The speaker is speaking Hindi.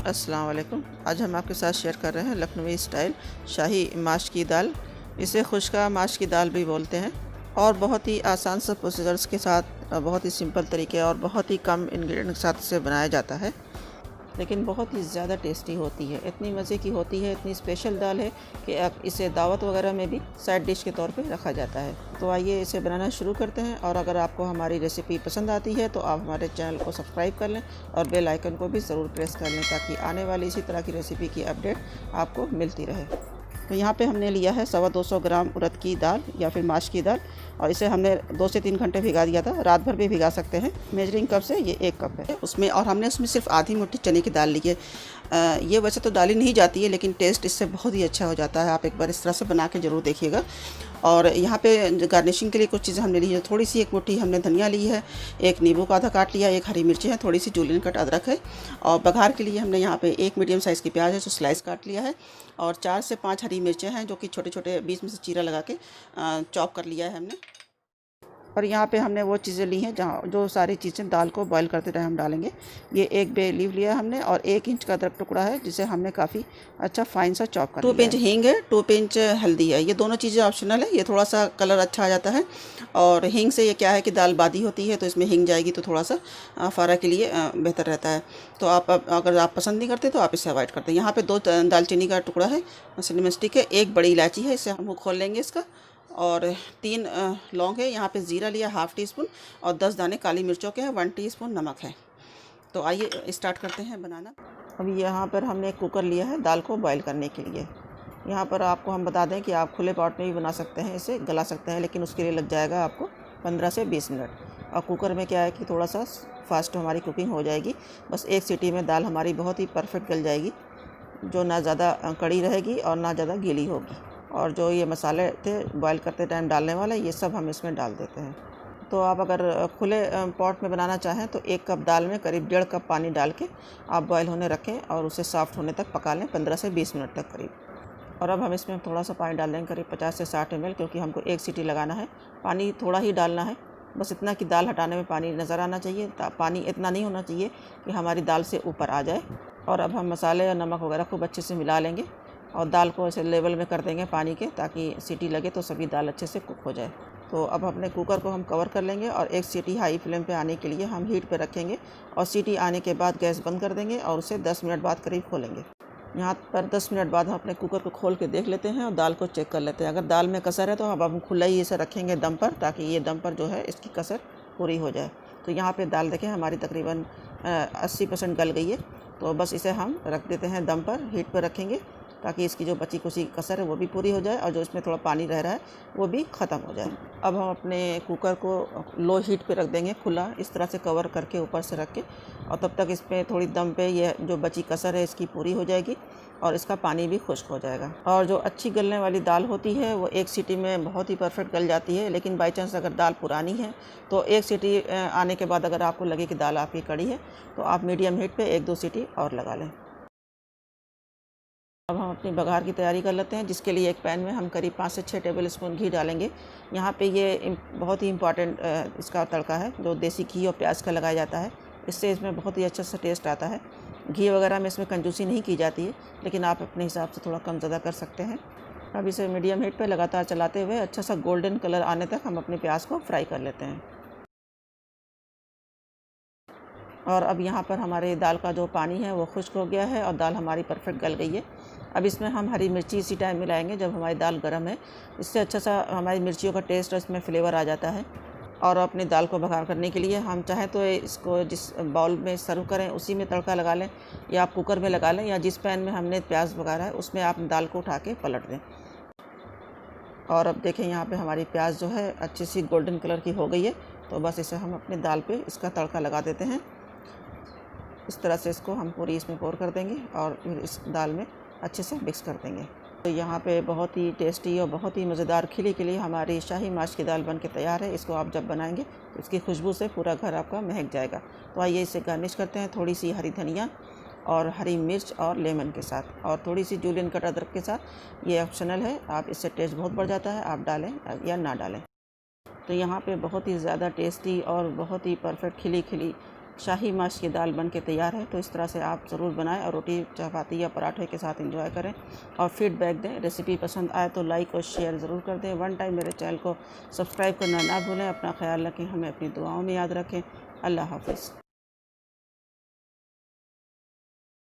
अस्सलाम वालेकुम। आज हम आपके साथ शेयर कर रहे हैं लखनवी स्टाइल शाही माश की दाल। इसे खुश्का माश की दाल भी बोलते हैं और बहुत ही आसान सा प्रोसीजर्स के साथ बहुत ही सिंपल तरीके और बहुत ही कम इंग्रेडिएंट के साथ इसे बनाया जाता है, लेकिन बहुत ही ज़्यादा टेस्टी होती है। इतनी मज़े की होती है, इतनी स्पेशल दाल है कि इसे दावत वगैरह में भी साइड डिश के तौर पे रखा जाता है। तो आइए इसे बनाना शुरू करते हैं। और अगर आपको हमारी रेसिपी पसंद आती है तो आप हमारे चैनल को सब्सक्राइब कर लें और बेल आइकन को भी ज़रूर प्रेस कर लें ताकि आने वाली इसी तरह की रेसिपी की अपडेट आपको मिलती रहे। तो यहाँ पे हमने लिया है 250 ग्राम उड़द की दाल या फिर माश की दाल, और इसे हमने 2 से 3 घंटे भिगा दिया था। रात भर भी भिगा सकते हैं। मेजरिंग कप से ये 1 कप है उसमें, और हमने उसमें सिर्फ आधी मुट्ठी चने की दाल ली है। ये वैसे तो दाल ही नहीं जाती है, लेकिन टेस्ट इससे बहुत ही अच्छा हो जाता है। आप एक बार इस तरह से बना के ज़रूर देखिएगा। और यहाँ पे गार्निशिंग के लिए कुछ चीज़ें हमने ली है। थोड़ी सी 1 मुट्ठी हमने धनिया ली है, 1 नींबू का आधा काट लिया, 1 हरी मिर्ची है, थोड़ी सी जूलियन कट अदरक है। और बघार के लिए हमने यहाँ पे 1 मीडियम साइज़ की प्याज है जो स्लाइस काट लिया है, और 4 से 5 हरी मिर्चें हैं जो कि छोटे छोटे बीच में से चीरा लगा के चॉप कर लिया है हमने। और यहाँ पे हमने वो चीज़ें ली हैं जहाँ जो सारी चीज़ें दाल को बॉईल करते टाइम हम डालेंगे। ये 1 बे लीफ लिया हमने, और 1 इंच का अदरक टुकड़ा है जिसे हमने काफ़ी अच्छा फाइन सा चॉप कर लिया है। 2 पिंच हींग है, 2 पिंच हल्दी है। ये दोनों चीज़ें ऑप्शनल है। ये थोड़ा सा कलर अच्छा आ जाता है, और हींग से ये क्या है कि दाल बादी होती है, तो इसमें हींग जाएगी तो थोड़ा सा फारा के लिए बेहतर रहता है। तो आप अगर आप पसंद नहीं करते तो आप इसे अवॉइड करते हैं। यहाँ पर 2 दालचीनी का टुकड़ा है, सिनेमन स्टिक है, 1 बड़ी इलायची है, इसे हम खोल लेंगे इसका, और 3 लौंग है। यहाँ पे ज़ीरा लिया ½ टी स्पून, और 10 दाने काली मिर्चों के हैं, 1 टीस्पून नमक है। तो आइए स्टार्ट करते हैं बनाना। अभी यहाँ पर हमने एक कुकर लिया है दाल को बॉईल करने के लिए। यहाँ पर आपको हम बता दें कि आप खुले पॉट में भी बना सकते हैं, इसे गला सकते हैं, लेकिन उसके लिए लग जाएगा आपको 15 से 20 मिनट। और कुकर में क्या है कि थोड़ा सा फास्ट हमारी कुकिंग हो जाएगी। बस 1 सीटी में दाल हमारी बहुत ही परफेक्ट गल जाएगी, जो ना ज़्यादा कड़ी रहेगी और ना ज़्यादा गीली होगी। और जो ये मसाले थे बॉईल करते टाइम डालने वाला, ये सब हम इसमें डाल देते हैं। तो आप अगर खुले पॉट में बनाना चाहें तो 1 कप दाल में करीब 1.5 कप पानी डाल के आप बॉईल होने रखें और उसे सॉफ्ट होने तक पका लें, 15 से 20 मिनट तक करीब। और अब हम इसमें थोड़ा सा पानी डाल देंगे, करीब 50 से 60 ml, क्योंकि हमको 1 सीटी लगाना है। पानी थोड़ा ही डालना है, बस इतना कि दाल हटाने में पानी नज़र आना चाहिए। पानी इतना नहीं होना चाहिए कि हमारी दाल से ऊपर आ जाए। और अब हम मसाले और नमक वगैरह खूब अच्छे से मिला लेंगे और दाल को ऐसे लेवल में कर देंगे पानी के, ताकि सीटी लगे तो सभी दाल अच्छे से कुक हो जाए। तो अब अपने कुकर को हम कवर कर लेंगे और 1 सीटी हाई फ्लेम पे आने के लिए हम हीट पे रखेंगे, और सीटी आने के बाद गैस बंद कर देंगे और उसे 10 मिनट बाद करीब खोलेंगे। यहाँ पर 10 मिनट बाद हम अपने कुकर को खोल के देख लेते हैं और दाल को चेक कर लेते हैं। अगर दाल में कसर है तो अब हम खुला ही इसे रखेंगे दम पर, ताकि ये दम पर जो है इसकी कसर पूरी हो जाए। तो यहाँ पे दाल देखें हमारी तकरीबन 80% गल गई है। तो बस इसे हम रख देते हैं दम पर, हीट पर रखेंगे, ताकि इसकी जो बची कुची कसर है वो भी पूरी हो जाए और जो इसमें थोड़ा पानी रह रहा है वो भी ख़त्म हो जाए। अब हम अपने कुकर को लो हीट पे रख देंगे, खुला इस तरह से कवर करके ऊपर से रख के, और तब तक इसमें थोड़ी दम पे ये जो बची कसर है इसकी पूरी हो जाएगी और इसका पानी भी खुश्क हो जाएगा। और जो अच्छी गलने वाली दाल होती है वो 1 सीटी में बहुत ही परफेक्ट गल जाती है। लेकिन बाई चांस अगर दाल पुरानी है तो 1 सीटी आने के बाद अगर आपको लगे कि दाल आपकी कड़ी है तो आप मीडियम हीट पे 1-2 सीटी और लगा लें। अब हम अपनी बघार की तैयारी कर लेते हैं, जिसके लिए एक पैन में हम करीब 5 से 6 टेबल स्पून घी डालेंगे। यहाँ पे ये बहुत ही इम्पॉर्टेंट इसका तड़का है जो देसी घी और प्याज का लगाया जाता है। इससे इसमें बहुत ही अच्छा सा टेस्ट आता है। घी वगैरह में इसमें कंजूसी नहीं की जाती है, लेकिन आप अपने हिसाब से थोड़ा कम ज़्यादा कर सकते हैं। अब इसे मीडियम हीट पे लगातार चलाते हुए अच्छा सा गोल्डन कलर आने तक हम अपने प्याज को फ्राई कर लेते हैं। और अब यहाँ पर हमारे दाल का जो पानी है वो खुश्क हो गया है और दाल हमारी परफेक्ट गल गई है। अब इसमें हम हरी मिर्ची इसी टाइम मिलाएंगे जब हमारी दाल गर्म है। इससे अच्छा सा हमारी मिर्चियों का टेस्ट और इसमें फ्लेवर आ जाता है। और अपनी दाल को बघार करने के लिए हम चाहें तो इसको जिस बाउल में सर्व करें उसी में तड़का लगा लें, या आप कुकर में लगा लें, या जिस पैन में हमने प्याज बघारा है उसमें आप दाल को उठा के पलट दें। और अब देखें यहाँ पे हमारी प्याज जो है अच्छी सी गोल्डन कलर की हो गई है। तो बस इसे हम अपनी दाल पे इसका तड़का लगा देते हैं। इस तरह से इसको हम पूरी इसमें पोर कर देंगे और फिर इस दाल में अच्छे से मिक्स कर देंगे। तो यहाँ पे बहुत ही टेस्टी और बहुत ही मज़ेदार खिली खिली हमारी शाही माश की दाल बन के तैयार है। इसको आप जब बनाएंगे तो इसकी खुशबू से पूरा घर आपका महक जाएगा। तो आइए इसे गार्निश करते हैं थोड़ी सी हरी धनिया और हरी मिर्च और लेमन के साथ, और थोड़ी सी जूलियन कट अदरक के साथ। ये ऑप्शनल है, आप इससे टेस्ट बहुत बढ़ जाता है, आप डालें या ना डालें। तो यहाँ पे बहुत ही ज़्यादा टेस्टी और बहुत ही परफेक्ट खिली खिली शाही माश की दाल बन के तैयार है। तो इस तरह से आप ज़रूर बनाएं और रोटी, चपाती या पराठे के साथ एंजॉय करें और फीडबैक दें। रेसिपी पसंद आए तो लाइक और शेयर ज़रूर कर दें। वन टाइम मेरे चैनल को सब्सक्राइब करना ना भूलें। अपना ख्याल रखें, हमें अपनी दुआओं में याद रखें। अल्लाह हाफ़िज़।